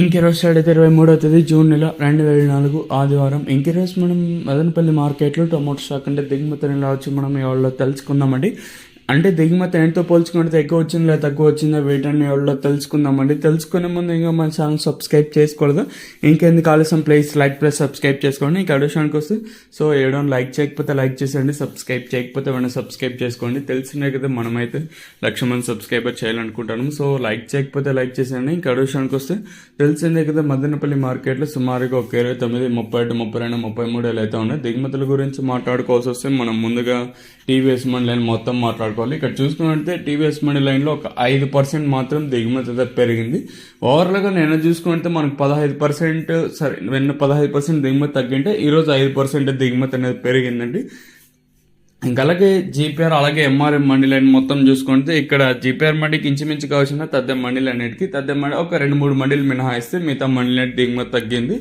ఇంకెరోజు side అయితే 23వ తేదీ June నెల 2004 ఆదివారం. ఇంకెరోజు మనం మదనపల్లి మార్కెట్లో టొమాటో స్టాక్ అంటే దిగుమతి ఎలా వచ్చి మనం ఎవరిలో తెలుసుకుందామండి. అంటే దిగుమతి ఎంతో పోల్చుకుంటే ఎక్కువ వచ్చిందా లేదా తక్కువ వచ్చిందా వీటన్ని ఎవరిలో తెలుసుకుందామండి. తెలుసుకునే ముందు ఇంకా మన ఛానల్ సబ్స్క్రైబ్ చేసుకోలేదు. ఇంకెందుకు ఆలస్యం ప్లీజ్ లైక్ ప్లస్ సబ్స్క్రైబ్ చేసుకోండి. ఇంకా అడిషన్కి వస్తే సో ఏడోని లైక్ చేయకపోతే లైక్ చేసేయండి, సబ్స్క్రైబ్ చేయకపోతే వెంటనే సబ్స్క్రైబ్ చేసుకోండి. తెలిసినే కదా మనమైతే 1,00,000 మంది సబ్స్క్రైబర్ చేయాలనుకుంటాను. సో లైక్ చేయకపోతే లైక్ చేసేయండి. ఇంకా అడిషన్కి వస్తే తెలిసిందే కదా మదనపల్లి మార్కెట్లో సుమారుగా ఒక 29, 31, 32, 33 అయితే ఉన్నాయి. దిగుమతుల గురించి మాట్లాడుకోవాల్సి వస్తే మనం ముందుగా టీవీఎస్ మండి లైన్ మొత్తం మాట్లాడుకోవాలి. ఇక్కడ చూసుకున్నట్లయితే టీవీఎస్ మండి లైన్లో ఒక 5% మాత్రం దిగుమతి అయితే పెరిగింది. ఓవరాల్గా నేను చూసుకుంటే మనకు 15% సరే నిన్న 15% దిగుమతి తగ్గింటే ఈరోజు 5% దిగుమతి అనేది పెరిగిందండి. ఇంకా అలాగే జీపీఆర్ అలాగే ఎంఆర్ఎం మండి లైన్ మొత్తం చూసుకుంటే ఇక్కడ జీపీఆర్ మండికి ఇంచుమించు కావాల్సిన తద్దెం మండీలు అన్నిటికీ తద్దెం మండి ఒక 2-3 మండీలు మినహాయిస్తే మిగతా మండలి అనేది దిగుమతి తగ్గింది.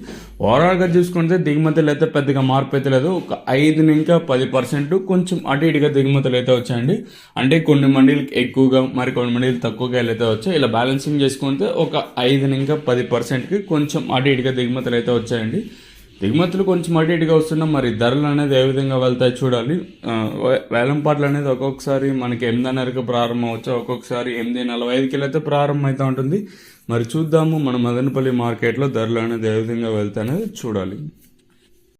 ఓవరాల్గా చూసుకుంటే దిగుమతులు అయితే పెద్దగా మార్పు అయితే లేదు. ఒక 5-10% కొంచెం అటు ఇటుగా దిగుమతులు అయితే వచ్చాయండి. అంటే కొన్ని మండీలు ఎక్కువగా మరి కొన్ని మండీలు తక్కువగా అయితే వచ్చాయి. ఇలా బ్యాలెన్సింగ్ చేసుకుంటే ఒక 5-10%కి కొంచెం అటు ఇటుగా దిగుమతులు అయితే వచ్చాయండి. దిగుమతులు కొంచెం అటు ఇటుగా వస్తున్నాం. మరి ధరలు అనేది ఏ విధంగా వెళ్తాయి చూడాలి. వేలంపాట్లు అనేది ఒక్కొక్కసారి మనకి 8:30కి ప్రారంభం అవచ్చు, ఒక్కొక్కసారి 8:45కి అయితే ప్రారంభం అవుతూ ఉంటుంది. మరి చూద్దాము మన మదనపల్లి మార్కెట్లో ధరలు అనేది ఏ విధంగా వెళ్తాయి అనేది చూడాలి.